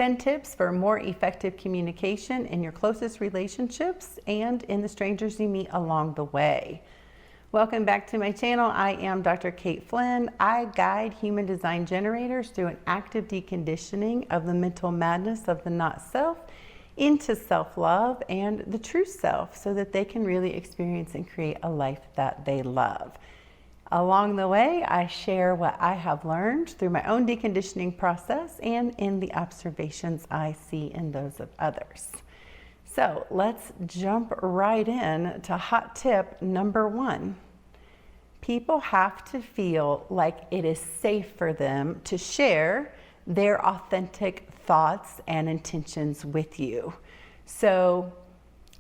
10 tips for more effective communication in your closest relationships and in the strangers you meet along the way. Welcome back to my channel. I am Dr. Kate Flynn. I guide human design generators through an active deconditioning of the mental madness of the not self into self-love and the true self so that they can really experience and create a life that they love. Along the way, I share what I have learned through my own deconditioning process and in the observations I see in those of others. So let's jump right in to hot tip number 1. People have to feel like it is safe for them to share their authentic thoughts and intentions with you. So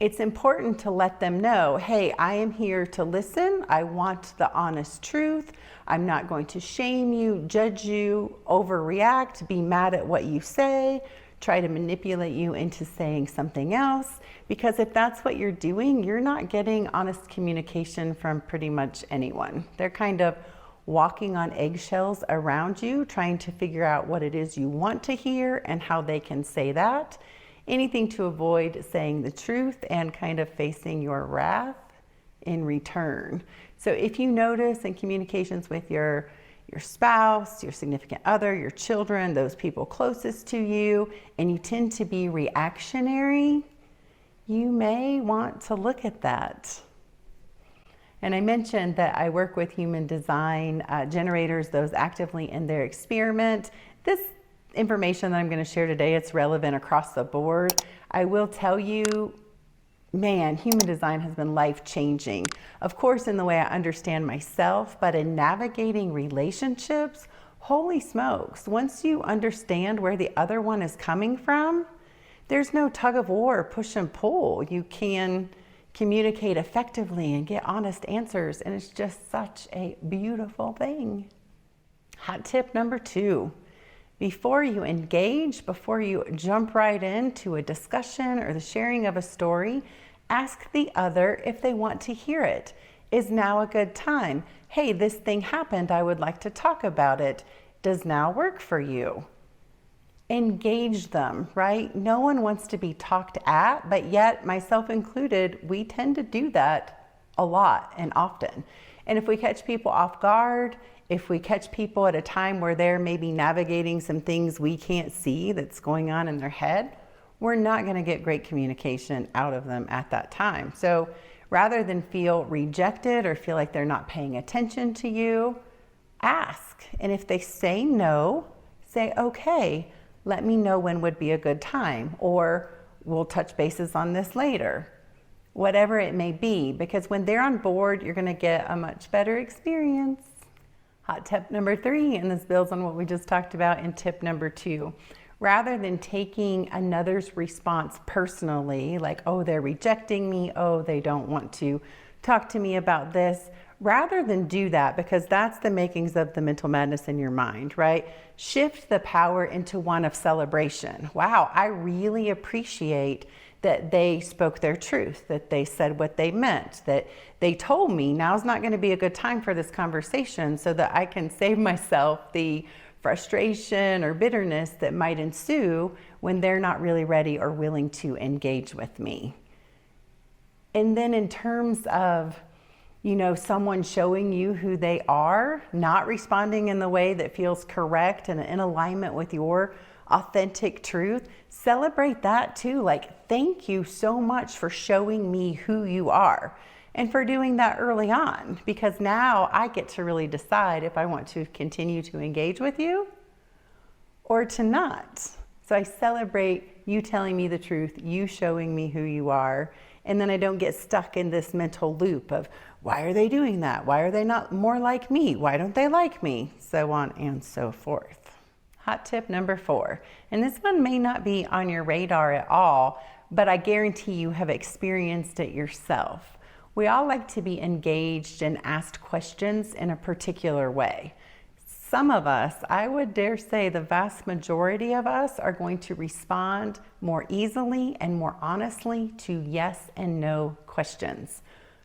it's important to let them know, hey, I am here to listen. I want the honest truth. I'm not going to shame you, judge you, overreact, be mad at what you say, try to manipulate you into saying something else. Because if that's what you're doing, you're not getting honest communication from pretty much anyone. They're kind of walking on eggshells around you, trying to figure out what it is you want to hear and how they can say that. Anything to avoid saying the truth and kind of facing your wrath in return. So if you notice in communications with your spouse, your significant other, your children, those people closest to you, and you tend to be reactionary, you may want to look at that. And I mentioned that I work with human design generators, those actively in their experiment. This information that I'm going to share today, it's relevant across the board. I will tell you, man, human design has been life-changing. Of course, in the way I understand myself, but in navigating relationships, holy smokes, once you understand where the other one is coming from, there's no tug of war, push and pull. You can communicate effectively and get honest answers, and it's just such a beautiful thing. Hot tip number 2. Before you engage, before you jump right into a discussion or the sharing of a story, ask the other if they want to hear it. Is now a good time? Hey, this thing happened. I would like to talk about it. Does now work for you? Engage them, right? No one wants to be talked at, but yet, myself included, we tend to do that a lot and often. And if we catch people off guard, if we catch people at a time where they're maybe navigating some things we can't see that's going on in their head, we're not going to get great communication out of them at that time. So rather than feel rejected or feel like they're not paying attention to you, ask. And if they say no, say, okay, let me know when would be a good time, or we'll touch bases on this later. Whatever it may be, because when they're on board, you're going to get a much better experience. Hot tip number 3, and this builds on what we just talked about in tip number 2. Rather than taking another's response personally, like, oh, they're rejecting me, oh, they don't want to talk to me about this, rather than do that, because that's the makings of the mental madness in your mind, right? Shift the power into one of celebration. Wow, I really appreciate that they spoke their truth, that they said what they meant, that they told me now's not going to be a good time for this conversation so that I can save myself the frustration or bitterness that might ensue when they're not really ready or willing to engage with me. And then in terms of, someone showing you who they are, not responding in the way that feels correct and in alignment with your authentic truth, celebrate that too. Like, thank you so much for showing me who you are and for doing that early on, because now I get to really decide if I want to continue to engage with you or to not. So I celebrate you telling me the truth, you showing me who you are, and then I don't get stuck in this mental loop of, why are they doing that? Why are they not more like me? Why don't they like me? So on and so forth. Hot tip number 4, and this one may not be on your radar at all, but I guarantee you have experienced it yourself. We all like to be engaged and asked questions in a particular way. Some of us, I would dare say the vast majority of us, are going to respond more easily and more honestly to yes and no questions.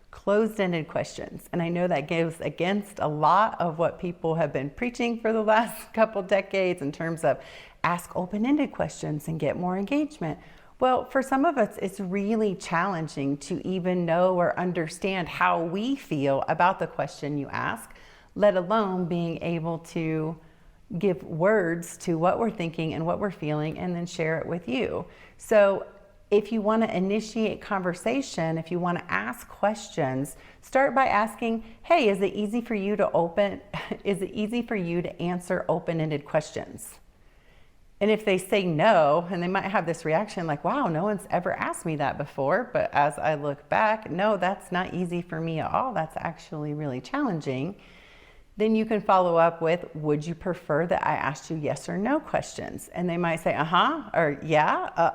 Closed-ended questions. And I know that goes against a lot of what people have been preaching for the last couple decades in terms of ask open-ended questions and get more engagement. Well, for some of us, it's really challenging to even know or understand how we feel about the question you ask, let alone being able to give words to what we're thinking and what we're feeling and then share it with you. So if you want to initiate conversation, if you want to ask questions, start by asking, hey, is it easy for you to answer open-ended questions? And if they say no, and they might have this reaction like, wow, no one's ever asked me that before. But as I look back, no, that's not easy for me at all. That's actually really challenging. Then you can follow up with, would you prefer that I asked you yes or no questions? And they might say, or yeah,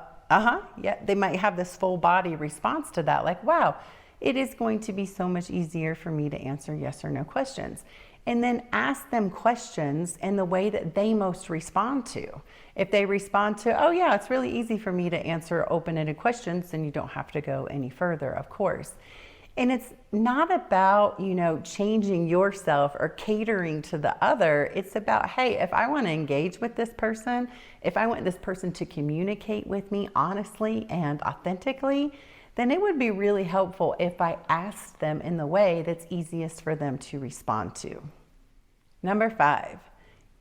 yeah. They might have this full body response to that, like, wow, it is going to be so much easier for me to answer yes or no questions. And then ask them questions in the way that they most respond to. If they respond to, oh yeah, it's really easy for me to answer open-ended questions, then you don't have to go any further, of course. And it's not about, changing yourself or catering to the other. It's about, hey, if I want to engage with this person, if I want this person to communicate with me honestly and authentically, then it would be really helpful if I asked them in the way that's easiest for them to respond to. Number 5,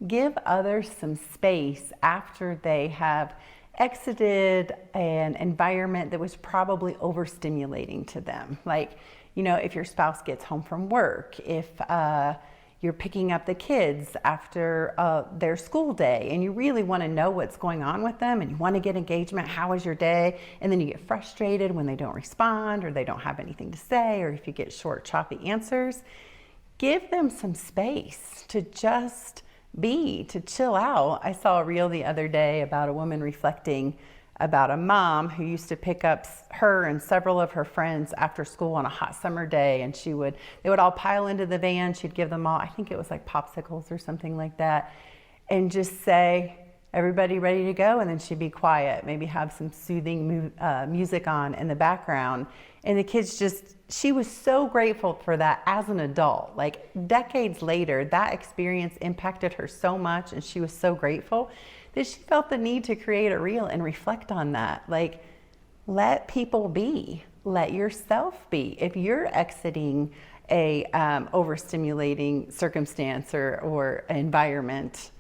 give others some space after they have exited an environment that was probably overstimulating to them. Like, if your spouse gets home from work, if you're picking up the kids after their school day and you really want to know what's going on with them and you want to get engagement, how was your day? And then you get frustrated when they don't respond or they don't have anything to say, or if you get short, choppy answers. Give them some space to just be, to chill out. I saw a reel the other day about a woman reflecting about a mom who used to pick up her and several of her friends after school on a hot summer day, and they would all pile into the van. She'd give them all, I think it was like popsicles or something like that, and just say, everybody ready to go? And then she'd be quiet, maybe have some soothing music on in the background. And the kids she was so grateful for that as an adult. Like decades later, that experience impacted her so much, and she was so grateful that she felt the need to create a reel and reflect on that. Like, let people be, let yourself be. If you're exiting a overstimulating circumstance or environment,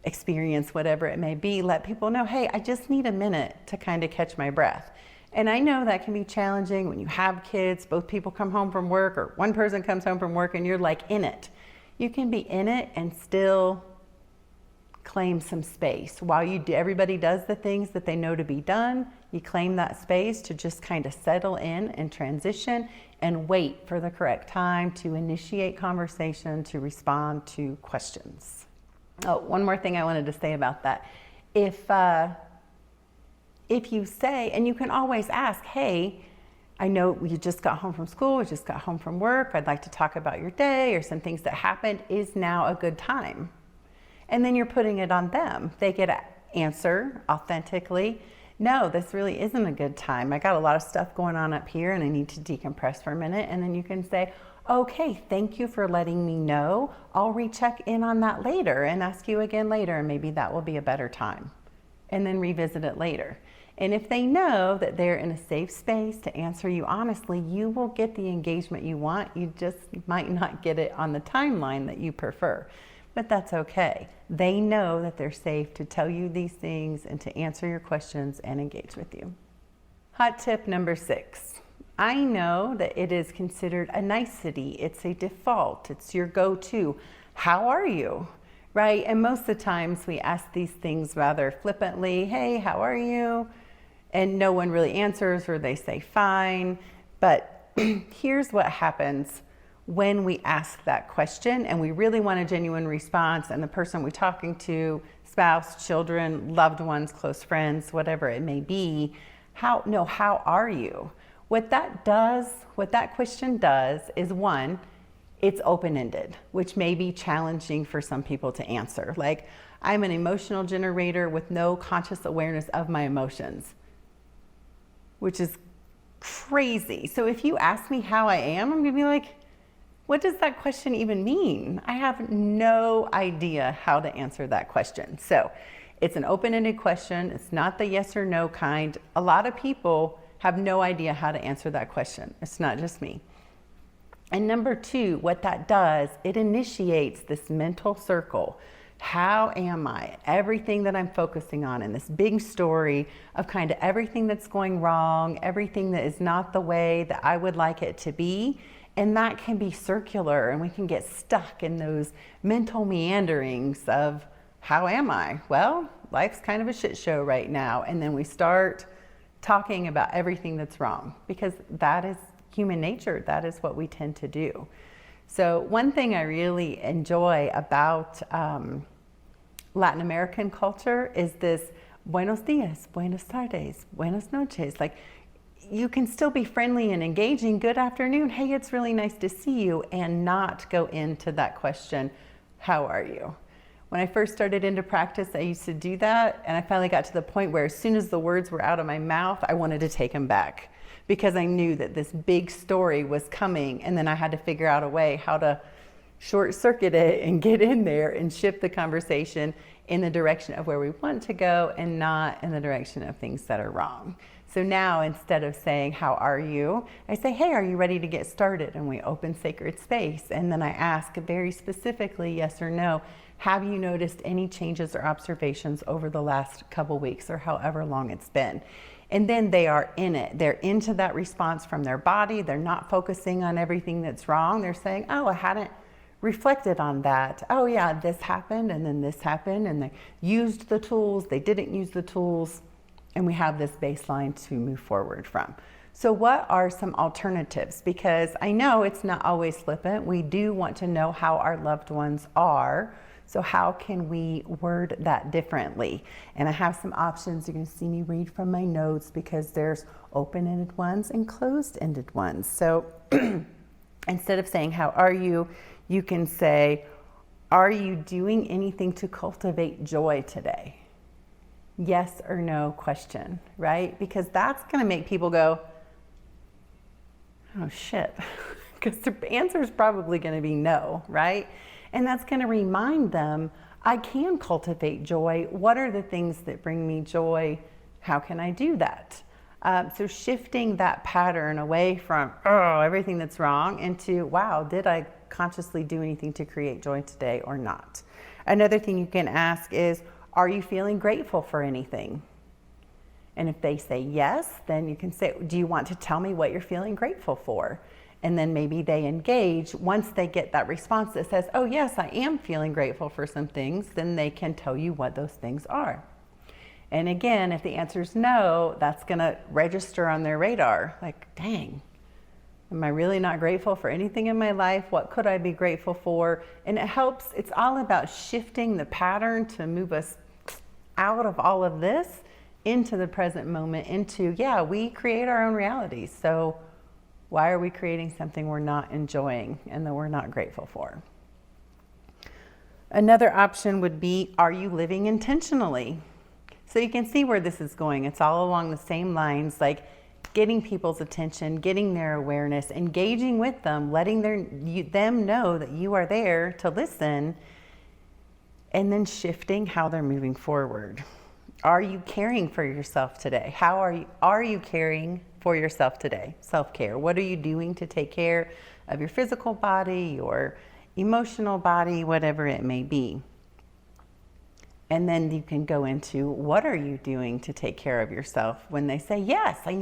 experience, whatever it may be, let people know, hey, I just need a minute to kind of catch my breath. And I know that can be challenging when you have kids, both people come home from work or one person comes home from work and you're like in it. You can be in it and still claim some space. While everybody does the things that they know to be done, you claim that space to just kind of settle in and transition and wait for the correct time to initiate conversation, to respond to questions. Oh, one more thing I wanted to say about that. If you say, and you can always ask, hey, I know you just got home from school, you just got home from work, I'd like to talk about your day or some things that happened. Is now a good time? And then you're putting it on them. They get to answer authentically, no, this really isn't a good time. I got a lot of stuff going on up here and I need to decompress for a minute. And then you can say, okay, thank you for letting me know. I'll recheck in on that later and ask you again later, and maybe that will be a better time. And then revisit it later. And if they know that they're in a safe space to answer you honestly, you will get the engagement you want. You just might not get it on the timeline that you prefer, but that's okay. They know that they're safe to tell you these things and to answer your questions and engage with you. Hot tip number 6. I know that it is considered a nicety. It's a default. It's your go-to. How are you? Right? And most of the times we ask these things rather flippantly. Hey, how are you? And no one really answers, or they say fine. But here's what happens when we ask that question and we really want a genuine response, and the person we're talking to, spouse, children, loved ones, close friends, whatever it may be, how are you? What that question does is, one, it's open-ended, which may be challenging for some people to answer. Like, I'm an emotional generator with no conscious awareness of my emotions, which is crazy. So if you ask me how I am, I'm gonna be like, what does that question even mean? I have no idea how to answer that question. So It's an open-ended question. It's not the yes or no kind. A lot of people have no idea how to answer that question. It's not just me. And number two, what that does, it initiates this mental circle. How am I? Everything that I'm focusing on in this big story of kind of everything that's going wrong, everything that is not the way that I would like it to be. And that can be circular, and we can get stuck in those mental meanderings of, how am I? Well, life's kind of a shit show right now. And then we start talking about everything that's wrong, because that is human nature. That is what we tend to do. So one thing I really enjoy about Latin American culture is this buenos dias, buenas tardes, buenas noches. Like, you can still be friendly and engaging. Good afternoon. Hey, it's really nice to see you, and not go into that question, how are you? When I first started into practice, I used to do that, and I finally got to the point where as soon as the words were out of my mouth, I wanted to take them back, because I knew that this big story was coming, and then I had to figure out a way how to short circuit it and get in there and shift the conversation in the direction of where we want to go, and not in the direction of things that are wrong. So now, instead of saying, how are you? I say, hey, are you ready to get started? And we open sacred space. And then I ask very specifically, yes or no, have you noticed any changes or observations over the last couple weeks, or however long it's been? And then they are in it. They're into that response from their body. They're not focusing on everything that's wrong. They're saying, oh, I hadn't reflected on that. Oh yeah, this happened, and then this happened, and they used the tools, they didn't use the tools, and we have this baseline to move forward from. So what are some alternatives? Because I know it's not always flippant. We do want to know how our loved ones are. So how can we word that differently? And I have some options. You're going to see me read from my notes, because there's open-ended ones and closed-ended ones. So instead of saying, how are you? You can say, are you doing anything to cultivate joy today? Yes or no question, right? Because that's going to make people go, oh shit, because the answer is probably going to be no, right? And that's going to remind them, I can cultivate joy. What are the things that bring me joy? How can I do that? So shifting that pattern away from, oh, everything that's wrong, into, wow, did I consciously do anything to create joy today or not? Another thing you can ask is, are you feeling grateful for anything? And if they say yes, then you can say, do you want to tell me what you're feeling grateful for? And then maybe they engage. Once they get that response that says, oh yes, I am feeling grateful for some things, then they can tell you what those things are. And again, if the answer is no, that's going to register on their radar. Like, dang, am I really not grateful for anything in my life? What could I be grateful for? And it helps. It's all about shifting the pattern to move us out of all of this into the present moment, into, yeah, we create our own realities. So why are we creating something we're not enjoying and that we're not grateful for? Another option would be, are you living intentionally? So you can see where this is going. It's all along the same lines, like getting people's attention, getting their awareness, engaging with them, letting them know that you are there to listen, and then shifting how they're moving forward. Are you caring for yourself today? How are you caring for yourself today? Self-care. What are you doing to take care of your physical body, your emotional body, whatever it may be? And then you can go into, what are you doing to take care of yourself? When they say, yes, I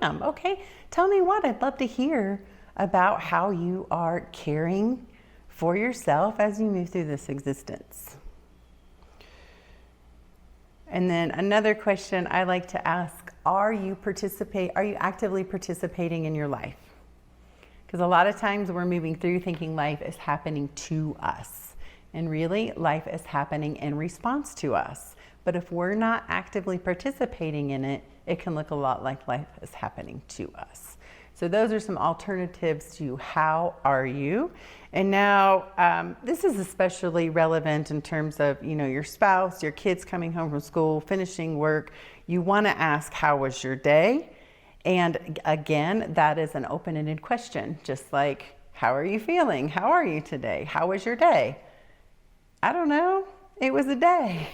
am. Okay, tell me what. I'd love to hear about how you are caring for yourself as you move through this existence. And then another question I like to ask, are you actively participating in your life? Because a lot of times we're moving through thinking life is happening to us. And really, life is happening in response to us. But if we're not actively participating in it, it can look a lot like life is happening to us. So those are some alternatives to how are you? And now this is especially relevant in terms of, your spouse, your kids coming home from school, finishing work. You want to ask, how was your day? And again, that is an open-ended question, just like, how are you feeling? How are you today? How was your day? I don't know. It was a day.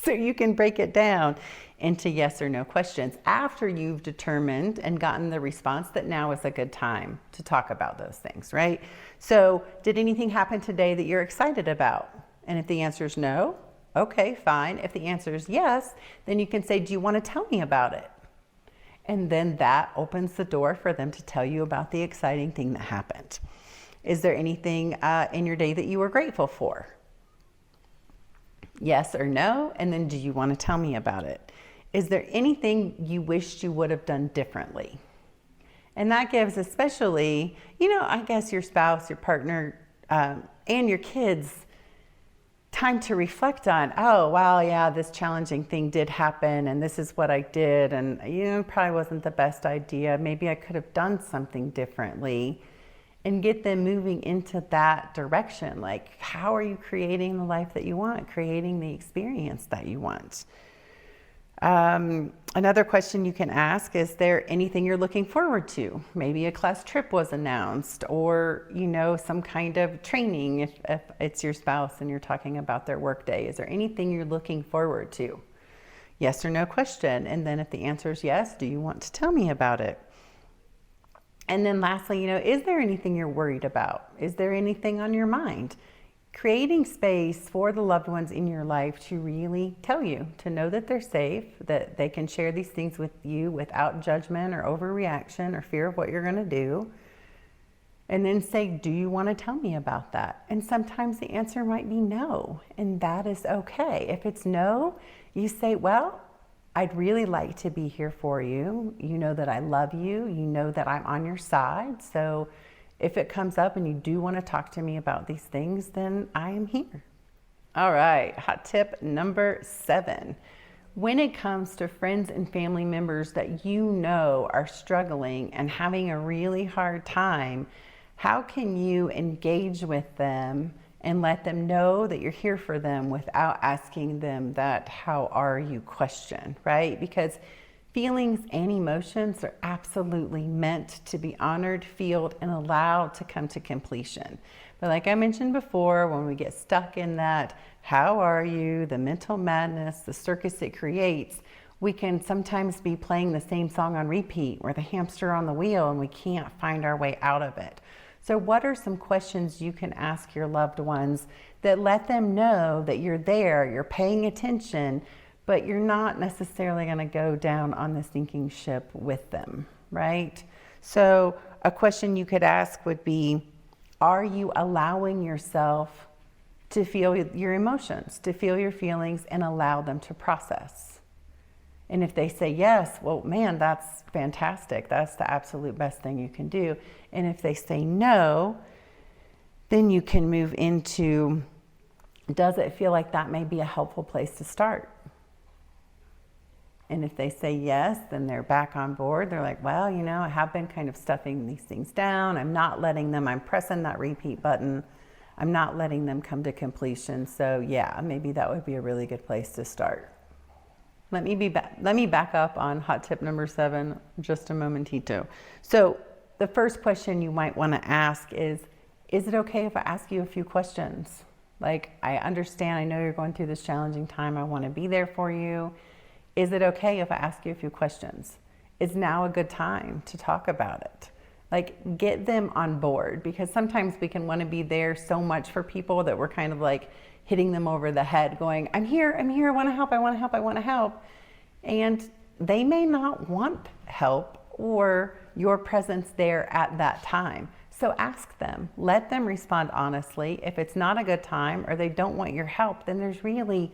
So you can break it down into yes or no questions after you've determined and gotten the response that now is a good time to talk about those things, right? So did anything happen today that you're excited about? And if the answer is no, okay, fine. If the answer is yes, then you can say, do you want to tell me about it? And then that opens the door for them to tell you about the exciting thing that happened. Is there anything in your day that you were grateful for? Yes or no, and then do you want to tell me about it? Is there anything you wished you would have done differently? And that gives especially, I guess your spouse, your partner, and your kids time to reflect on, oh, wow, yeah, this challenging thing did happen and this is what I did and, probably wasn't the best idea. Maybe I could have done something differently. And get them moving into that direction. Like, how are you creating the life that you want, creating the experience that you want? Another question you can ask, is there anything you're looking forward to? Maybe a class trip was announced or, some kind of training if it's your spouse and you're talking about their work day. Is there anything you're looking forward to? Yes or no question. And then if the answer is yes, do you want to tell me about it? And then lastly, is there anything you're worried about? Is there anything on your mind? Creating space for the loved ones in your life to really tell you, to know that they're safe, that they can share these things with you without judgment or overreaction or fear of what you're going to do. And then say, do you want to tell me about that? And sometimes the answer might be no, and that is okay. If it's no, you say, well, I'd really like to be here for you. You know that I love you. You know that I'm on your side. So if it comes up and you do want to talk to me about these things, then I am here. All right, hot tip number 7. When it comes to friends and family members that are struggling and having a really hard time, how can you engage with them and let them know that you're here for them without asking them that how are you question, right? Because feelings and emotions are absolutely meant to be honored, felt, and allowed to come to completion. But like I mentioned before, when we get stuck in that how are you, the mental madness, the circus it creates, we can sometimes be playing the same song on repeat. We're the hamster on the wheel and we can't find our way out of it. So what are some questions you can ask your loved ones that let them know that you're there, you're paying attention, but you're not necessarily going to go down on the sinking ship with them, right? So a question you could ask would be, are you allowing yourself to feel your emotions, to feel your feelings and allow them to process? And if they say yes, well, man, that's fantastic. That's the absolute best thing you can do. And if they say no, then you can move into, does it feel like that may be a helpful place to start? And if they say yes, then they're back on board. They're like, well, I have been kind of stuffing these things down. I'm not letting them, I'm pressing that repeat button. I'm not letting them come to completion. So yeah, maybe that would be a really good place to start. Let me back up on hot tip number 7 just a momentito. So the first question you might want to ask is it okay if I ask you a few questions? Like, I understand, I know you're going through this challenging time. I want to be there for you. Is it okay if I ask you a few questions? Is now a good time to talk about it? Like, get them on board, because sometimes we can want to be there so much for people that we're kind of like hitting them over the head going, I'm here, I want to help, I want to help, I want to help. And they may not want help or your presence there at that time. So ask them, let them respond honestly. If it's not a good time or they don't want your help, then there's really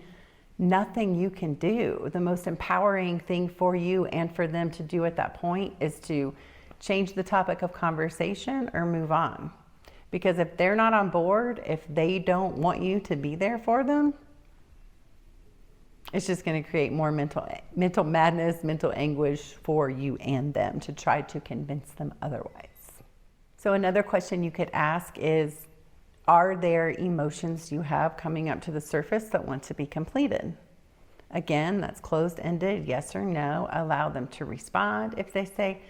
nothing you can do. The most empowering thing for you and for them to do at that point is to change the topic of conversation or move on. Because if they're not on board, if they don't want you to be there for them, it's just going to create more mental madness, mental anguish for you and them to try to convince them otherwise. So another question you could ask is, are there emotions you have coming up to the surface that want to be completed? Again, that's closed-ended, yes or no. Allow them to respond. If they say,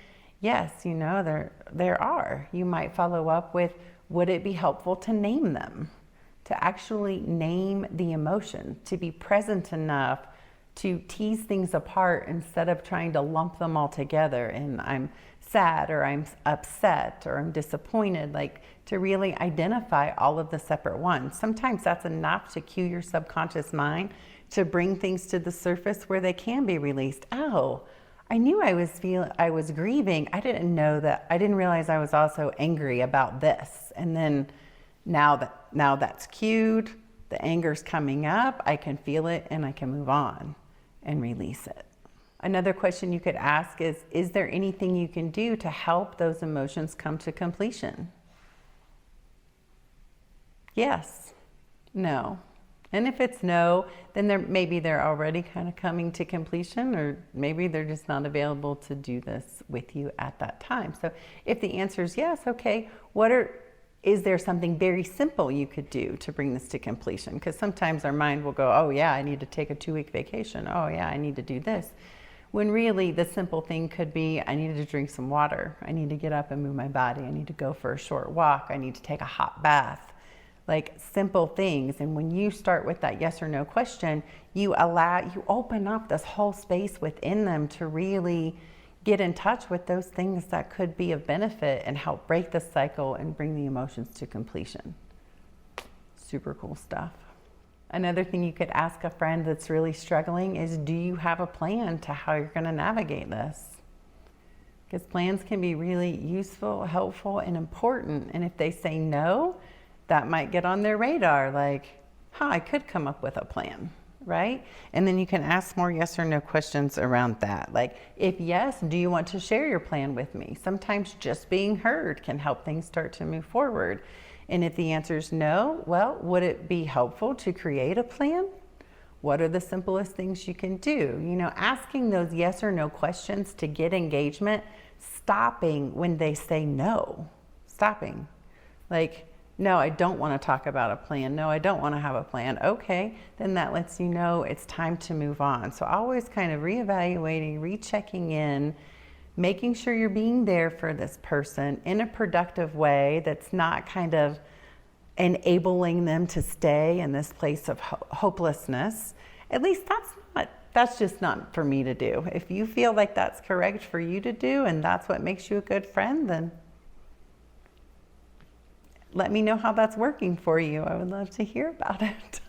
yes, there are. You might follow up with, would it be helpful to name them? To actually name the emotion, to be present enough to tease things apart instead of trying to lump them all together. And I'm sad, or I'm upset, or I'm disappointed, like to really identify all of the separate ones. Sometimes that's enough to cue your subconscious mind to bring things to the surface where they can be released. Oh, I knew I was grieving. I didn't realize I was also angry about this. And then now that's cued, the anger's coming up, I can feel it and I can move on and release it. Another question you could ask is there anything you can do to help those emotions come to completion? Yes, no. And if it's no, then maybe they're already kind of coming to completion, or maybe they're just not available to do this with you at that time. So if the answer is yes, okay, is there something very simple you could do to bring this to completion? Because sometimes our mind will go, oh yeah, I need to take a 2-week vacation. Oh yeah, I need to do this. When really the simple thing could be, I need to drink some water. I need to get up and move my body. I need to go for a short walk. I need to take a hot bath. Like simple things. And when you start with that yes or no question, you open up this whole space within them to really get in touch with those things that could be of benefit and help break the cycle and bring the emotions to completion. Super cool stuff. Another thing you could ask a friend that's really struggling is, do you have a plan to how you're going to navigate this? Because plans can be really useful, helpful, and important. And if they say no, that might get on their radar, like, I could come up with a plan, right? And then you can ask more yes or no questions around that. Like, if yes, do you want to share your plan with me? Sometimes just being heard can help things start to move forward. And if the answer is no, well, would it be helpful to create a plan? What are the simplest things you can do? Asking those yes or no questions to get engagement, stopping when they say no, stopping. Like, no, I don't want to talk about a plan. No, I don't want to have a plan. Okay, then that lets you know it's time to move on. So always kind of reevaluating, rechecking in, making sure you're being there for this person in a productive way that's not kind of enabling them to stay in this place of hopelessness. At least that's just not for me to do. If you feel like that's correct for you to do and that's what makes you a good friend, then let me know how that's working for you. I would love to hear about it.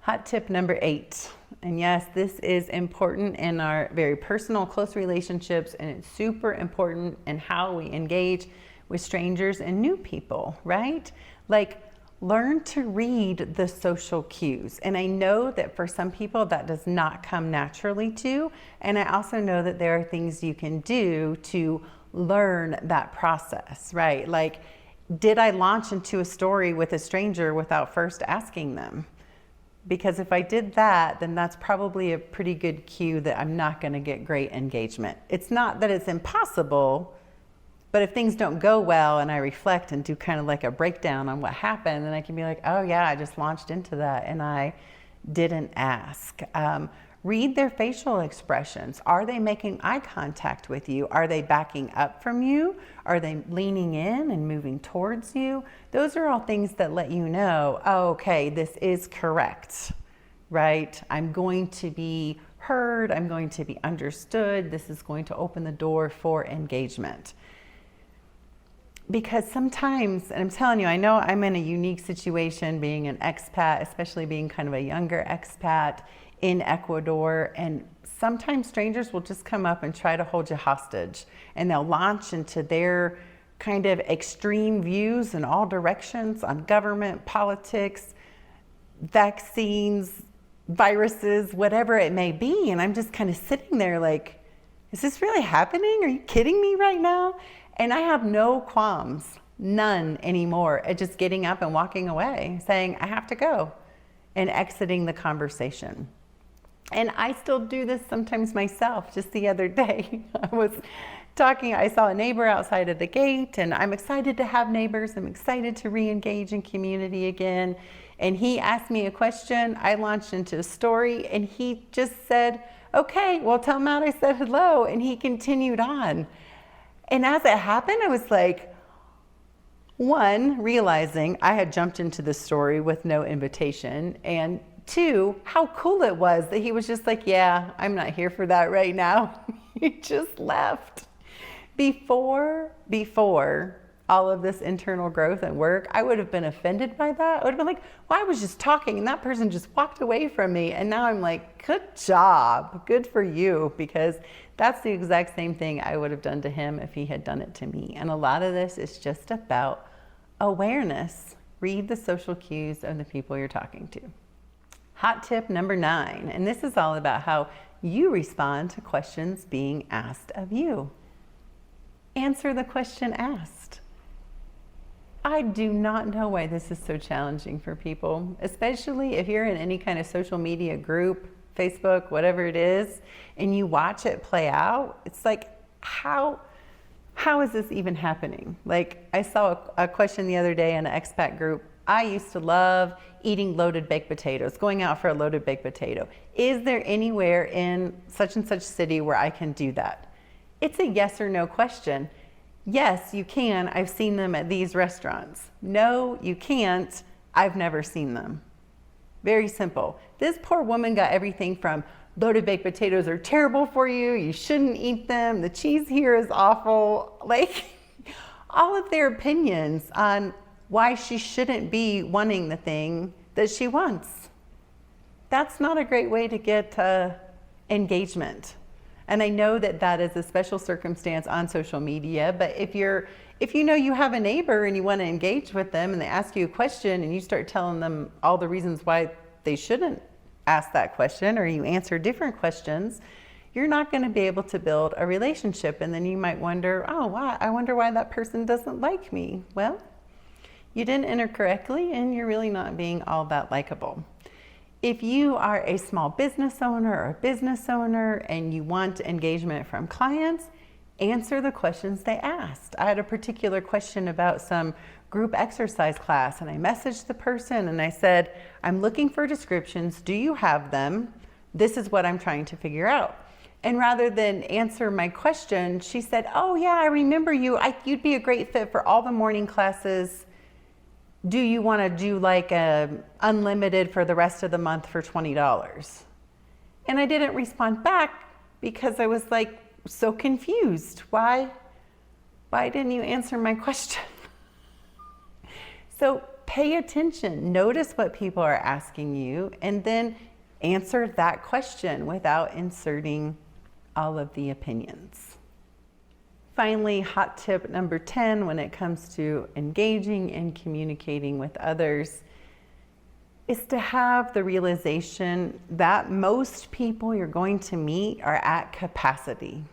Hot tip number 8. And yes, this is important in our very personal, close relationships, and it's super important in how we engage with strangers and new people, right? Like, learn to read the social cues. And I know that for some people that does not come naturally to, and I also know that there are things you can do to learn that process, right? Like, did I launch into a story with a stranger without first asking them? Because if I did that, then that's probably a pretty good cue that I'm not going to get great engagement. It's not that it's impossible, but if things don't go well and I reflect and do kind of like a breakdown on what happened, then I can be like, oh yeah, I just launched into that and I didn't ask. Read their facial expressions. Are they making eye contact with you? Are they backing up from you? Are they leaning in and moving towards you? Those are all things that let you know, oh, okay, this is correct, right? I'm going to be heard. I'm going to be understood. This is going to open the door for engagement. Because sometimes, and I'm telling you, I know I'm in a unique situation being an expat, especially being kind of a younger expat in Ecuador, and sometimes strangers will just come up and try to hold you hostage, and they'll launch into their kind of extreme views in all directions on government, politics, vaccines, viruses, whatever it may be. And I'm just kind of sitting there like, is this really happening? Are you kidding me right now? And I have no qualms, none anymore, at just getting up and walking away, saying, I have to go, and exiting the conversation. And I still do this sometimes myself. Just the other day, I saw a neighbor outside of the gate, and I'm excited to have neighbors. I'm excited to re-engage in community again. And he asked me a question. I launched into a story, and he just said, okay, well, tell Matt I said hello. And he continued on. And as it happened, I was like, one, realizing I had jumped into the story with no invitation, and two, how cool it was that he was just like, yeah, I'm not here for that right now. He just left. Before all of this internal growth and work, I would have been offended by that. I would have been like, well, I was just talking and that person just walked away from me. And now I'm like, good job. Good for you. Because that's the exact same thing I would have done to him if he had done it to me. And a lot of this is just about awareness. Read the social cues of the people you're talking to. Hot tip number 9, and this is all about how you respond to questions being asked of you. Answer the question asked. I do not know why this is so challenging for people, especially if you're in any kind of social media group, Facebook, whatever it is, and you watch it play out. It's like, how is this even happening? Like, I saw a question the other day in an expat group. I used to love eating loaded baked potatoes, going out for a loaded baked potato. Is there anywhere in such and such city where I can do that? It's a yes or no question. Yes, you can. I've seen them at these restaurants. No, you can't. I've never seen them. Very simple. This poor woman got everything from loaded baked potatoes are terrible for you. You shouldn't eat them. The cheese here is awful. Like, all of their opinions on why she shouldn't be wanting the thing that she wants. That's not a great way to get engagement. And I know that that is a special circumstance on social media, but if you know you have a neighbor and you want to engage with them and they ask you a question and you start telling them all the reasons why they shouldn't ask that question, or you answer different questions, you're not going to be able to build a relationship. And then you might wonder, oh, wow, I wonder why that person doesn't like me. Well, you didn't enter correctly and you're really not being all that likable. If you are a small business owner or a business owner and you want engagement from clients, answer the questions they asked. I had a particular question about some group exercise class and I messaged the person and I said, I'm looking for descriptions. Do you have them? This is what I'm trying to figure out. And rather than answer my question, she said, oh yeah, I remember you. You'd be a great fit for all the morning classes. Do you want to do like a unlimited for the rest of the month for $20? And I didn't respond back because I was like so confused. Why didn't you answer my question? So pay attention, notice what people are asking you, and then answer that question without inserting all of the opinions. Finally, hot tip number 10 when it comes to engaging and communicating with others is to have the realization that most people you're going to meet are at capacity,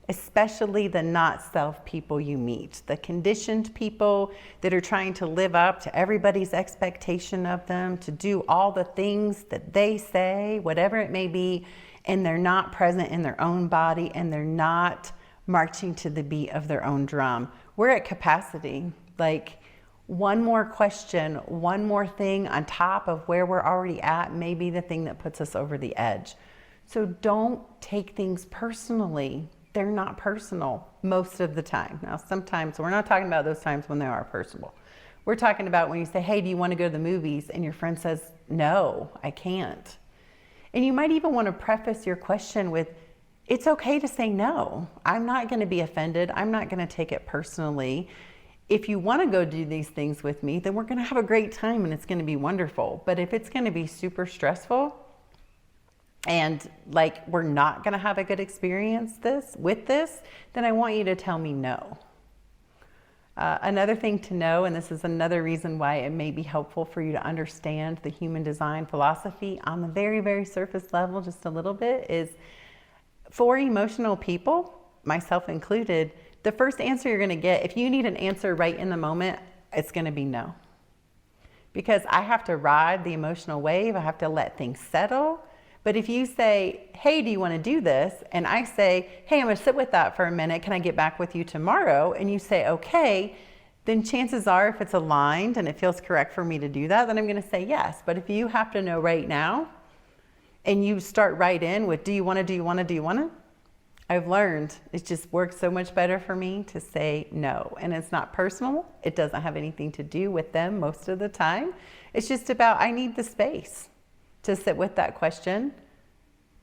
especially the not self people you meet, the conditioned people that are trying to live up to everybody's expectation of them, to do all the things that they say, whatever it may be, and they're not present in their own body and they're not marching to the beat of their own drum. We're at capacity. Like, one more question, one more thing on top of where we're already at may be the thing that puts us over the edge. So don't take things personally. They're not personal most of the time. Now, sometimes we're not talking about those times when they are personal. We're talking about when you say, hey, do you want to go to the movies? And your friend says, no, I can't. And you might even want to preface your question with, it's okay to say no. I'm not going to be offended. I'm not going to take it personally. If you want to go do these things with me, then we're going to have a great time and it's going to be wonderful. But if it's going to be super stressful and like we're not going to have a good experience with this, then I want you to tell me no. Another thing to know, and this is another reason why it may be helpful for you to understand the human design philosophy on the very, very surface level, just a little bit, is for emotional people, myself included, the first answer you're going to get, if you need an answer right in the moment, it's going to be no. Because I have to ride the emotional wave. I have to let things settle. But if you say, hey, do you want to do this? And I say, hey, I'm going to sit with that for a minute. Can I get back with you tomorrow? And you say, okay, then chances are if it's aligned and it feels correct for me to do that, then I'm going to say yes. But if you have to know right now and you start right in with, do you want to? I've learned it just works so much better for me to say no. And it's not personal. It doesn't have anything to do with them most of the time. It's just about, I need the space. to sit with that question,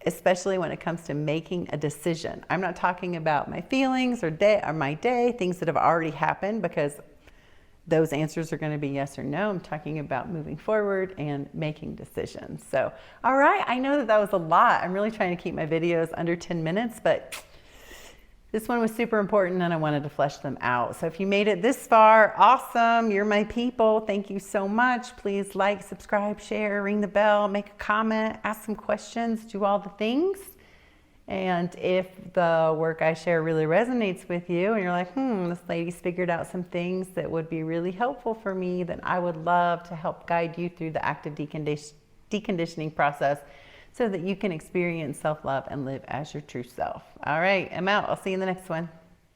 especially when it comes to making a decision. I'm not talking about my feelings or my day, things that have already happened, because those answers are going to be yes or no. I'm talking about moving forward and making decisions. So, all right, I know that was a lot. I'm really trying to keep my videos under 10 minutes, but this one was super important and I wanted to flesh them out. So if you made it this far, awesome. You're my people. Thank you so much. Please like, subscribe, share, ring the bell, make a comment, ask some questions, do all the things. And if the work I share really resonates with you and you're like, this lady's figured out some things that would be really helpful for me, then I would love to help guide you through the active deconditioning process so that you can experience self-love and live as your true self. All right, I'm out. I'll see you in the next one.